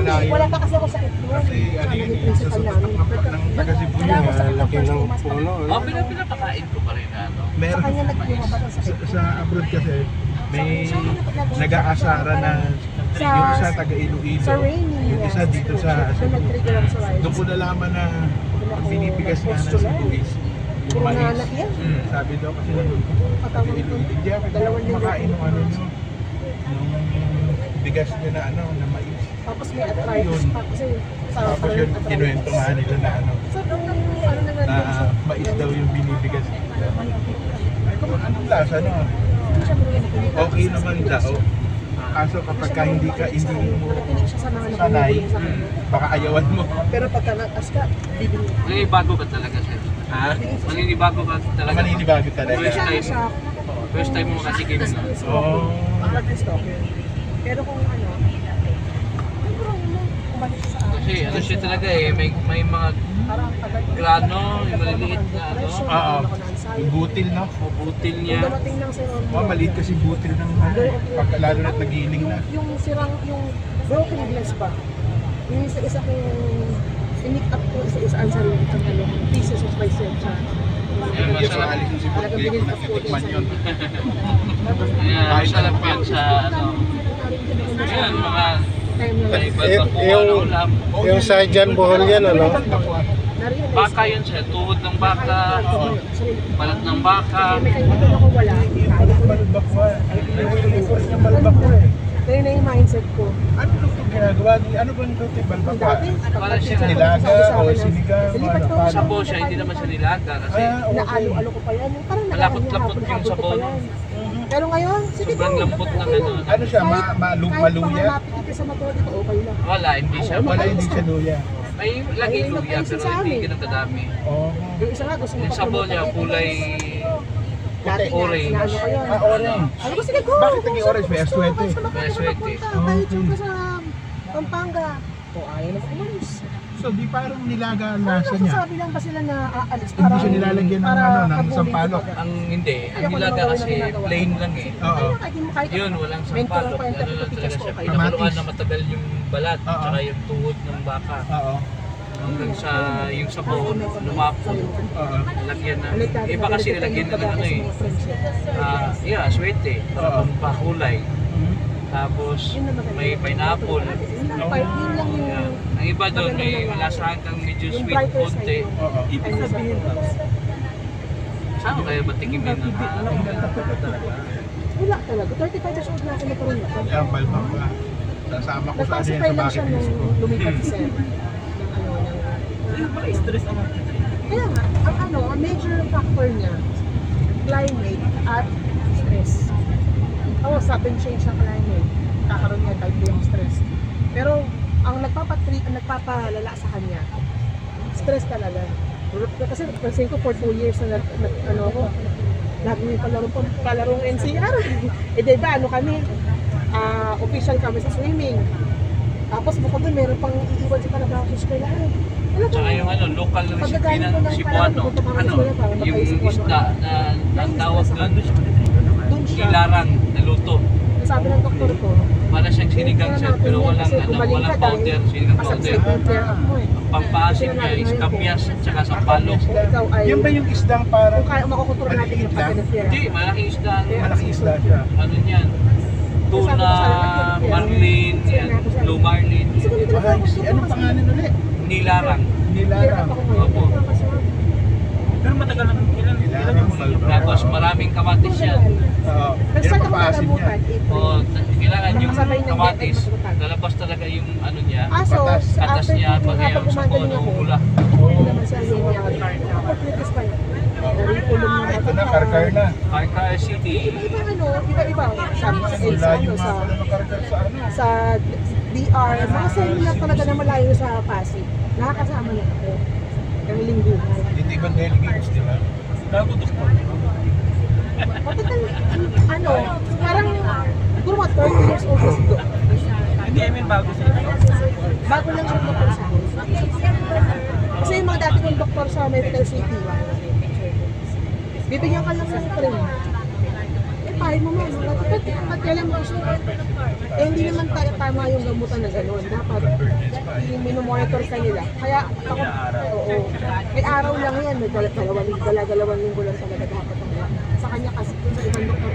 Malayo. Wala pa kasi ako sakit mo. Kasi ano yun, sa tatak ng taga Cebu yun. Laki ng puno. Oh, pinapakain ko pa rin ano. Sa kanya nagpumabas ang sakit. Sa abroad kasi, may nag-aasara na yung isa taga Iloilo, Sa Rainy. yung isa dito sa Cebu. Doon ko nalaman na ang binibigas nga ng Cebu is yung Puro mais. nanak yan. Sabi daw kasi ng taga Iloilo, hindi ako kumakain ng ano nyo, ng bigas nyo na ano, na mais. Tapos may arthritis pa kasi Tapos yun, kinuwento nga nila na ano, So, ano naman na mais daw yung binibigas nila. Ay, kung anong lasa no? Okay naman daw. Kaso kapag ka hindi mo nakikinig siya sa mga sanay, nakikinig sa kanya. baka ayawan mo. Pero pagka nag-as ka, bibili. Maninibago ka talaga, sir. Ha? Maninibago ka talaga. Maninibago talaga. First time mo kasi kayo. Oo. Pero kung ano, Kasi ano siya talaga eh, may mga grano, yung maliliit na ano. Oo. Yung butil no? O butil kung niya. dumating ng sirang Maliit kasi butil ng ano. Pagka lalo na't nagiling na. yung sirang, yung broken glass ba? Yung isa-isa kong in-nick up ko isa-isa ang sarili ng ano, pieces of myself siya. Yan, Yes, masarap. maalis yung sipot ko yung nakitikman yun. Yan, masarap yan sa ano. Yan, mga Time na lang. iba't kuha ng ulam. Yung sa dyan, buhol yan, ano? Na-realize Baka yun siya, tuhod ng baka, balat ng baka. may kaibigan ako wala. Kaya ko Balbakwa. Yung balbakwa eh. kaya na yung mindset ko. Ano itong ginagawa? Ano ba nito yung balbakwa? Dati, Para siya Nilaga o sinigang? Dilipat ko Paano? siya. Sabaw siya, hindi naman siya nilaga kasi Okay. Naalo-alo ko pa yan. Parang Malapot-lapot yung habol-habol ko sabaw. pa yan. Pero ngayon, sige sobrang lambot ng ano. Ano siya? Kahit Maluya? mga napikit ka sa motor dito, okay lang. Wala, hindi siya. Wala, hindi siya luya. May lagi luya pero hindi ganun kadami. Oo. Yung isa nga, gusto mo Yung sabaw niya kulay Dati nga, orange. sinaano ko yun. Orange. Ano ko, sige, go! Bakit naging orange? May aswete. May aswete. Kahit yung ka sa Pampanga. O, ayaw na umalis. So, di parang nilaga ang Parang lasa niya. nagsasabi lang ba sila na aalis? Hindi siya nilalagyan ng ano, ng sampalok. Ang hindi, ang nilaga kasi plain lang eh. Oo. Yun, walang sampalok. Ano lang talaga siya. Kamatis. Pinakuluan na matagal yung balat, Oo. tsaka yung tuhod ng baka. Oo. Hanggang sa yung sabaw, lumapot. Oo. Lagyan na. Iba kasi nilagyan na ng ano eh. Yeah, swete. Para pakulay. Tapos may pineapple. Yun lang Yeah. yung... Ang iba doon may malasahan kang medyo Yung sweet brighter konti. side. Oo. Ibig sabihin ko. Saan ko kaya matikimin na Wala talaga. 35 years old na ako nagkaroon nito. Yan, balbakwa. Sasama ko sa ano yan Nagpasipay sa lang siya bucket list ko. nung lumipat sa stress ako. Kaya nga, ang major factor niya, climate at stress. Oo, sudden change ng climate. Kakaroon niya type B yung stress. Pero ang nagpapalala sa kanya, stress talaga. Kasi pansin ko for 2 years na lagi may palarong NCR. Diba, kami, official kami sa swimming. Tapos bukod doon, meron pang iiwan sa Calabaw sa eskwelahan. Tsaka yung local recipe ng Cebuano, yung isda na ang tawag doon, ilarang na luto. Sabi ng doktor ko, Para siyang sinigang siya, pero walang powder, sinigang powder. Pampaasim niya is kamyas at saka sampalok. ikaw ay, Yan ba yung isdang parang kung kaya makukontrol natin yung pagkakasira. Hindi, malaking isda. malaking isda siya? Ano niyan? Tuna, marlin, yan, blue marlin. Anong pangalan ulit? Nilarang. Nilarang. Opo. Pero matagal naman ilan Nilarang. Tapos maraming kamatis yan. Oo. Yan ang papaasim niya. O, kailangan yung kamatis. Lalabas talaga yung ano niya. Aso, Atas niya, pagkaya sa po, nahula. Ito na, karkar na. Carcar City. Iba-iba. Sabi sa Malayo nga pala ng karkar sa ano. sa DR, mga sa'yo na talaga na malayo sa Pasig. Nakakasama na ako. Yung lingguhan. Dito ibang delegates, di ba? Matagal, parang, siguro mga 30 years old kasi doon. Hindi, I mean bago sa inyo. Bago lang siya doktor sa akin. Kasi yung mga dati kong doktor sa Medical City, bibigyan ka lang ng frame. pahay mo ma'am, dapat kailan mo gusto. Eh hindi naman tama yung gamutan na gano'n. Dapat minomonitor ka nila. Kaya ako, oo, may araw lang yan, may dalawang linggo lang talaga dapat ang sa kanya kasi sa ibang doktor